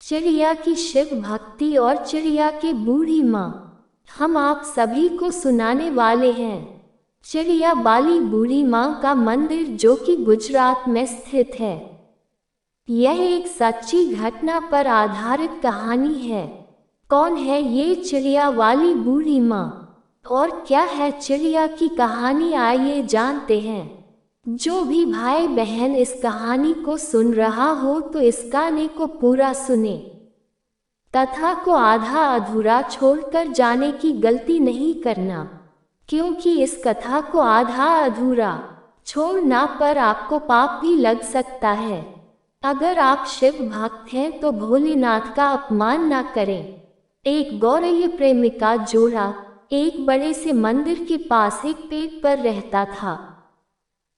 चिड़िया की शिव भक्ति और चिड़िया की बूढ़ी माँ। हम आप सभी को सुनाने वाले हैं चिड़िया वाली बूढ़ी माँ का मंदिर, जो कि गुजरात में स्थित है। यह एक सच्ची घटना पर आधारित कहानी है। कौन है ये चिड़िया वाली बूढ़ी माँ और क्या है चिड़िया की कहानी, आइए जानते हैं। जो भी भाई बहन इस कहानी को सुन रहा हो तो इस गाने को पूरा सुने तथा को आधा अधूरा छोड़कर जाने की गलती नहीं करना, क्योंकि इस कथा को आधा अधूरा छोड़ना पर आपको पाप भी लग सकता है। अगर आप शिव भक्त हैं तो भोलेनाथ का अपमान न करें। एक गौरैया प्रेमिका जोड़ा एक बड़े से मंदिर के पास एक पेड़ पर रहता था,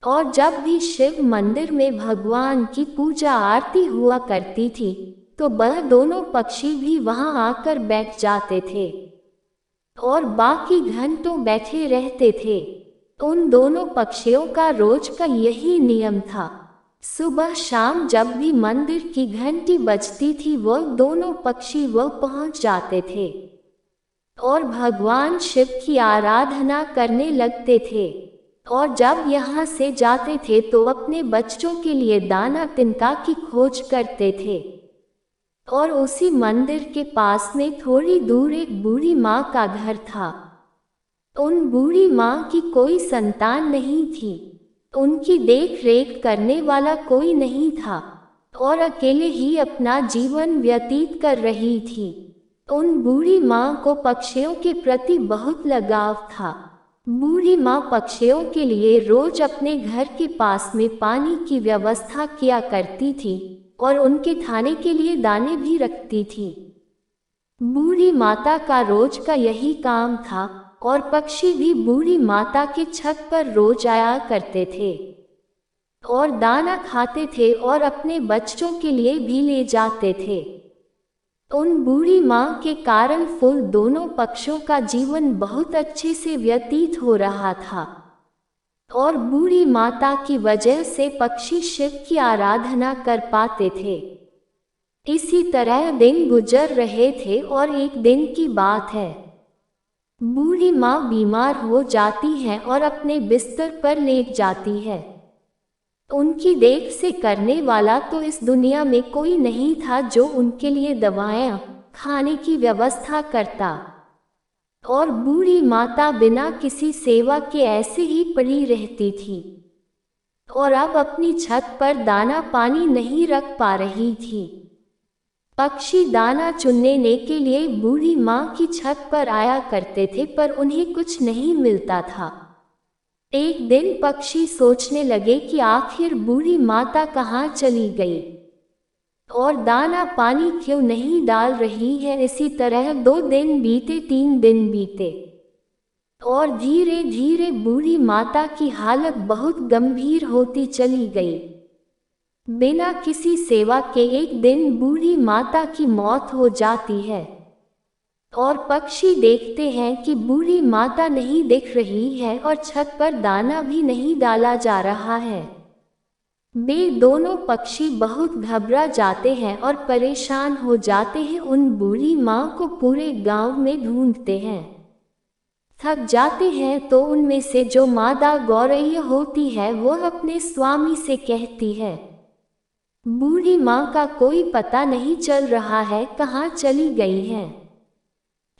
और जब भी शिव मंदिर में भगवान की पूजा आरती हुआ करती थी तो वह दोनों पक्षी भी वहां आकर बैठ जाते थे और बाकी घंटों बैठे रहते थे। उन दोनों पक्षियों का रोज का यही नियम था। सुबह शाम जब भी मंदिर की घंटी बजती थी वह दोनों पक्षी वह पहुंच जाते थे और भगवान शिव की आराधना करने लगते थे। और जब यहाँ से जाते थे तो अपने बच्चों के लिए दाना तिनका की खोज करते थे। और उसी मंदिर के पास में थोड़ी दूर एक बूढ़ी माँ का घर था। उन बूढ़ी माँ की कोई संतान नहीं थी, उनकी देख रेख करने वाला कोई नहीं था और अकेले ही अपना जीवन व्यतीत कर रही थी। उन बूढ़ी माँ को पक्षियों के प्रति बहुत लगाव था। बूढ़ी माँ पक्षियों के लिए रोज अपने घर के पास में पानी की व्यवस्था किया करती थी और उनके खाने के लिए दाने भी रखती थी। बूढ़ी माता का रोज का यही काम था और पक्षी भी बूढ़ी माता के छत पर रोज आया करते थे और दाना खाते थे और अपने बच्चों के लिए भी ले जाते थे। उन बूढ़ी माँ के कारण फूल दोनों पक्षियों का जीवन बहुत अच्छे से व्यतीत हो रहा था और बूढ़ी माता की वजह से पक्षी शिव की आराधना कर पाते थे। इसी तरह दिन गुजर रहे थे और एक दिन की बात है, बूढ़ी माँ बीमार हो जाती है और अपने बिस्तर पर लेट जाती है। उनकी देख से करने वाला तो इस दुनिया में कोई नहीं था जो उनके लिए दवाएं खाने की व्यवस्था करता, और बूढ़ी माता बिना किसी सेवा के ऐसे ही पड़ी रहती थी और अब अपनी छत पर दाना पानी नहीं रख पा रही थी। पक्षी दाना चुनने के लिए बूढ़ी माँ की छत पर आया करते थे पर उन्हें कुछ नहीं मिलता था। एक दिन पक्षी सोचने लगे कि आखिर बूढ़ी माता कहाँ चली गई और दाना पानी क्यों नहीं डाल रही है। इसी तरह 2 दिन बीते, 3 दिन बीते और धीरे धीरे बूढ़ी माता की हालत बहुत गंभीर होती चली गई। बिना किसी सेवा के एक दिन बूढ़ी माता की मौत हो जाती है और पक्षी देखते हैं कि बूढ़ी माता नहीं दिख रही है और छत पर दाना भी नहीं डाला जा रहा है। वे दोनों पक्षी बहुत घबरा जाते हैं और परेशान हो जाते हैं। उन बूढ़ी माँ को पूरे गांव में ढूंढते हैं, थक जाते हैं तो उनमें से जो मादा गौरैया होती है वह अपने स्वामी से कहती है, बूढ़ी माँ का कोई पता नहीं चल रहा है, कहाँ चली गई है।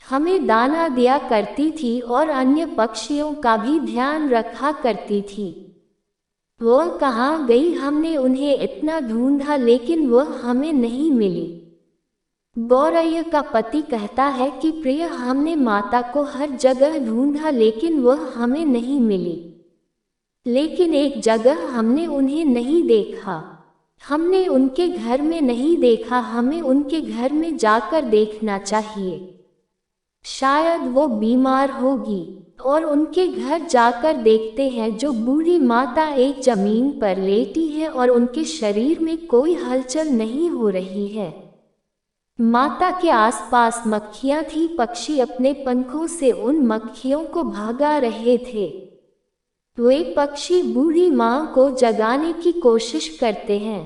हमें दाना दिया करती थी और अन्य पक्षियों का भी ध्यान रखा करती थी, वह कहाँ गई। हमने उन्हें इतना ढूंढा लेकिन वह हमें नहीं मिली। गौरैया का पति कहता है कि प्रिय, हमने माता को हर जगह ढूंढा लेकिन वह हमें नहीं मिली, लेकिन एक जगह हमने उन्हें नहीं देखा। हमने उनके घर में नहीं देखा, हमें उनके घर में जाकर देखना चाहिए, शायद वो बीमार होगी। और उनके घर जाकर देखते हैं जो बूढ़ी माता एक जमीन पर लेटी है और उनके शरीर में कोई हलचल नहीं हो रही है। माता के आसपास मक्खियां थी, पक्षी अपने पंखों से उन मक्खियों को भगा रहे थे। वे पक्षी बूढ़ी माँ को जगाने की कोशिश करते हैं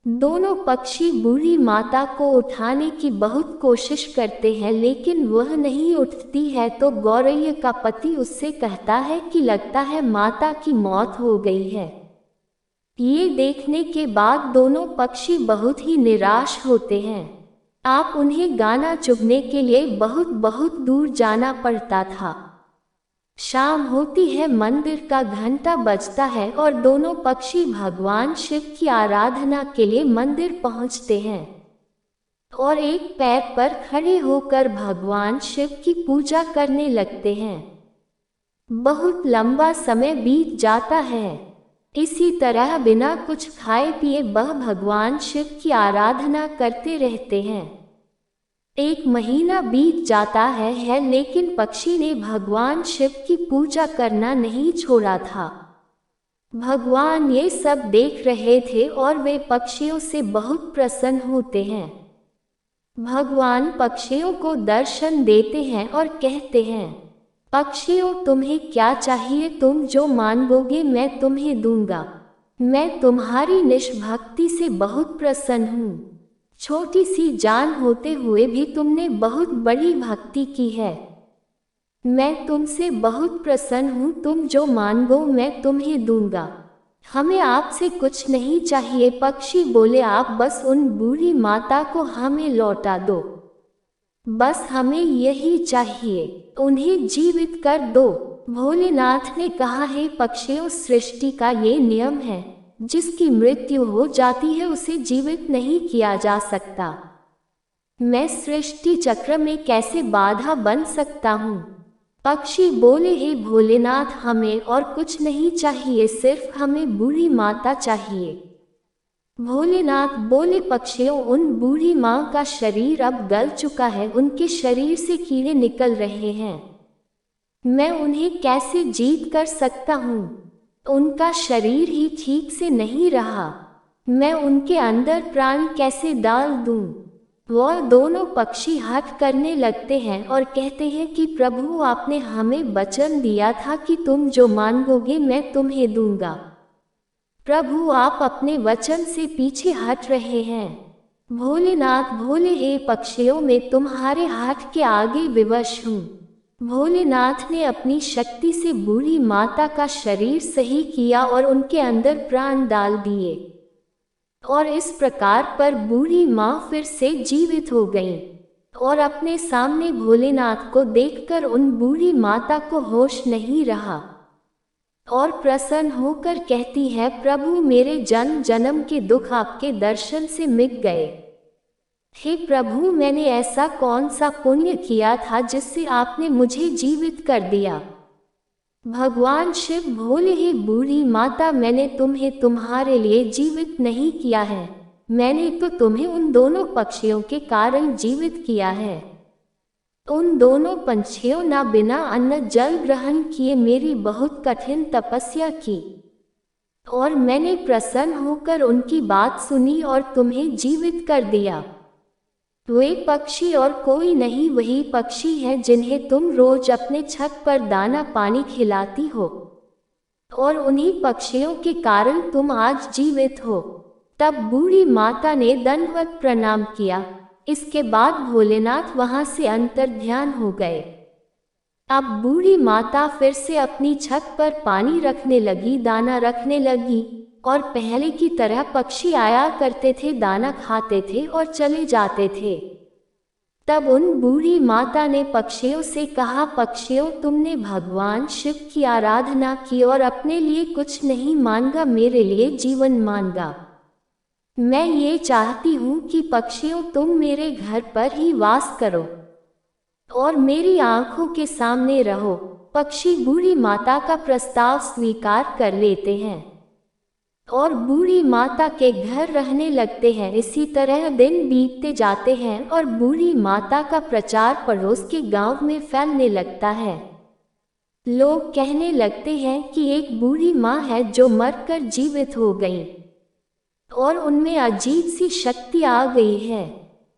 दोनों पक्षी बूढ़ी माता को उठाने की बहुत कोशिश करते हैं, लेकिन वह नहीं उठती है। तो गौरैया का पति उससे कहता है कि लगता है माता की मौत हो गई है। ये देखने के बाद दोनों पक्षी बहुत ही निराश होते हैं। आप उन्हें गाना चुगने के लिए बहुत बहुत दूर जाना पड़ता था। शाम होती है, मंदिर का घंटा बजता है और दोनों पक्षी भगवान शिव की आराधना के लिए मंदिर पहुंचते हैं और एक पैर पर खड़े होकर भगवान शिव की पूजा करने लगते हैं। बहुत लंबा समय बीत जाता है। इसी तरह बिना कुछ खाए पिए वह भगवान शिव की आराधना करते रहते हैं। एक महीना बीत जाता है, लेकिन पक्षी ने भगवान शिव की पूजा करना नहीं छोड़ा था। भगवान ये सब देख रहे थे और वे पक्षियों से बहुत प्रसन्न होते हैं। भगवान पक्षियों को दर्शन देते हैं और कहते हैं, पक्षियों तुम्हें क्या चाहिए, तुम जो मांगोगे मैं तुम्हें दूंगा। मैं तुम्हारी निष्भक्ति से बहुत प्रसन्न हूँ। छोटी सी जान होते हुए भी तुमने बहुत बड़ी भक्ति की है। मैं तुमसे बहुत प्रसन्न हूँ, तुम जो मांगो मैं तुम्हें दूंगा। हमें आपसे कुछ नहीं चाहिए। पक्षी बोले, आप बस उन बूढ़ी माता को हमें लौटा दो, बस हमें यही चाहिए, उन्हें जीवित कर दो। भोलेनाथ ने कहा, हे पक्षियों, सृष्टि का ये नियम है, जिसकी मृत्यु हो जाती है उसे जीवित नहीं किया जा सकता। मैं सृष्टि चक्र में कैसे बाधा बन सकता हूँ। पक्षी बोले, हे भोलेनाथ, हमें और कुछ नहीं चाहिए, सिर्फ हमें बूढ़ी माता चाहिए। भोलेनाथ बोले, पक्षियों, उन बूढ़ी माँ का शरीर अब गल चुका है, उनके शरीर से कीड़े निकल रहे हैं। मैं उन्हें कैसे जीत कर सकता हूँ? उनका शरीर ही ठीक से नहीं रहा, मैं उनके अंदर प्राण कैसे डाल दूं? वह दोनों पक्षी हठ करने लगते हैं और कहते हैं कि प्रभु, आपने हमें वचन दिया था कि तुम जो मांगोगे मैं तुम्हें दूंगा। प्रभु, आप अपने वचन से पीछे हट रहे हैं। भोलेनाथ बोले, हे पक्षियों, मैं तुम्हारे हाथ के आगे विवश हूँ। भोलेनाथ ने अपनी शक्ति से बूढ़ी माता का शरीर सही किया और उनके अंदर प्राण डाल दिए, और इस प्रकार पर बूढ़ी माँ फिर से जीवित हो गई और अपने सामने भोलेनाथ को देखकर उन बूढ़ी माता को होश नहीं रहा और प्रसन्न होकर कहती है, प्रभु, मेरे जन्म जन्म के दुख आपके दर्शन से मिट गए। हे प्रभु, मैंने ऐसा कौन सा पुण्य किया था जिससे आपने मुझे जीवित कर दिया? भगवान शिव बोले, हे बूढ़ी माता, मैंने तुम्हें तुम्हारे लिए जीवित नहीं किया है, मैंने तो तुम्हें उन दोनों पक्षियों के कारण जीवित किया है। उन दोनों पंछियों ने बिना अन्न जल ग्रहण किए मेरी बहुत कठिन तपस्या की और मैंने प्रसन्न होकर उनकी बात सुनी और तुम्हें जीवित कर दिया। वे पक्षी और कोई नहीं, वही पक्षी है जिन्हें तुम रोज अपने छत पर दाना पानी खिलाती हो, और उन्हीं पक्षियों के कारण तुम आज जीवित हो। तब बूढ़ी माता ने दंडवत प्रणाम किया। इसके बाद भोलेनाथ वहां से अंतर्ध्यान हो गए। अब बूढ़ी माता फिर से अपनी छत पर पानी रखने लगी, दाना रखने लगी, और पहले की तरह पक्षी आया करते थे, दाना खाते थे और चले जाते थे। तब उन बूढ़ी माता ने पक्षियों से कहा, पक्षियों, तुमने भगवान शिव की आराधना की और अपने लिए कुछ नहीं मांगा, मेरे लिए जीवन मांगा। मैं ये चाहती हूँ कि पक्षियों, तुम मेरे घर पर ही वास करो और मेरी आंखों के सामने रहो। पक्षी बूढ़ी माता का प्रस्ताव स्वीकार कर लेते हैं और बूढ़ी माता के घर रहने लगते हैं। इसी तरह दिन बीतते जाते हैं और बूढ़ी माता का प्रचार पड़ोस के गांव में फैलने लगता है। लोग कहने लगते हैं कि एक बूढ़ी माँ है जो मरकर जीवित हो गई और उनमें अजीब सी शक्ति आ गई है।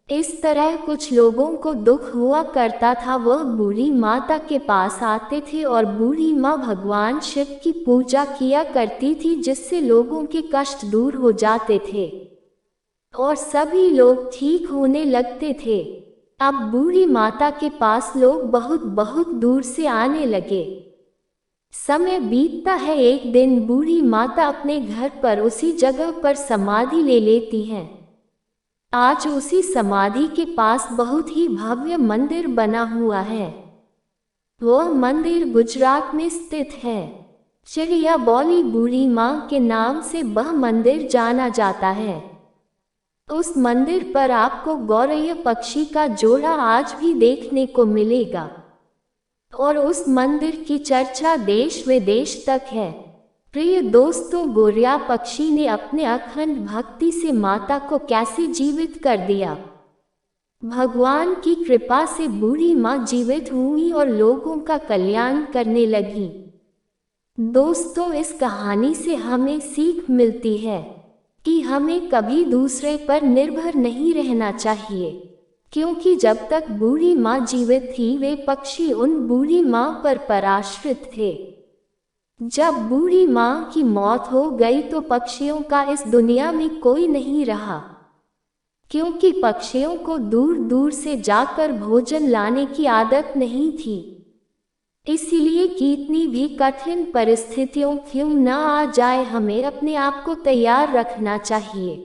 इस तरह कुछ लोगों को दुख हुआ करता था, वह बूढ़ी माता के पास आते थे और बूढ़ी माँ भगवान शिव की पूजा किया करती थी, जिससे लोगों के कष्ट दूर हो जाते थे। और सभी लोग ठीक होने लगते थे। अब बूढ़ी माता के पास लोग बहुत बहुत दूर से आने लगे। समय बीतता है, एक दिन बूढ़ी माता अपने घर पर उसी जगह पर समाधि ले लेती हैं। आज उसी समाधि के पास बहुत ही भव्य मंदिर बना हुआ है। वह मंदिर गुजरात में स्थित है। चिड़िया बोली बूढ़ी माँ के नाम से वह मंदिर जाना जाता है। उस मंदिर पर आपको गौरैया पक्षी का जोड़ा आज भी देखने को मिलेगा और उस मंदिर की चर्चा देश विदेश तक है। प्रिय दोस्तों, गौरैया पक्षी ने अपने अखंड भक्ति से माता को कैसे जीवित कर दिया। भगवान की कृपा से बूढ़ी माँ जीवित हुई और लोगों का कल्याण करने लगी। दोस्तों, इस कहानी से हमें सीख मिलती है कि हमें कभी दूसरे पर निर्भर नहीं रहना चाहिए, क्योंकि जब तक बूढ़ी माँ जीवित थी वे पक्षी उन बूढ़ी माँ पर आश्रित थे। जब बूढ़ी माँ की मौत हो गई तो पक्षियों का इस दुनिया में कोई नहीं रहा, क्योंकि पक्षियों को दूर दूर से जाकर भोजन लाने की आदत नहीं थी। इसीलिए कितनी भी कठिन परिस्थितियों क्यों न आ जाए, हमें अपने आप को तैयार रखना चाहिए।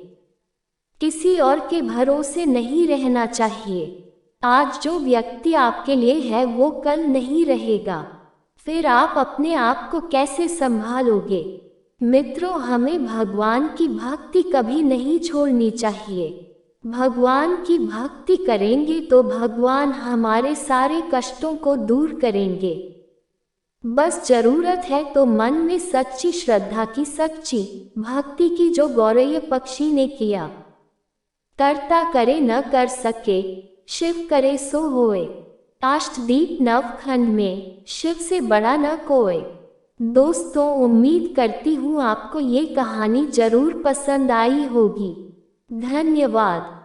किसी और के भरोसे नहीं रहना चाहिए। आज जो व्यक्ति आपके लिए है वो कल नहीं रहेगा, फिर आप अपने आप को कैसे संभालोगे। मित्रों, हमें भगवान की भक्ति कभी नहीं छोड़नी चाहिए। भगवान की भक्ति करेंगे तो भगवान हमारे सारे कष्टों को दूर करेंगे। बस जरूरत है तो मन में सच्ची श्रद्धा की, सच्ची भक्ति की, जो गौरैया पक्षी ने किया। कर्ता करे न कर सके, शिव करे सो होए। अष्टदीप नवखंड में शिव से बड़ा न कोई। दोस्तों, उम्मीद करती हूँ आपको ये कहानी जरूर पसंद आई होगी। धन्यवाद।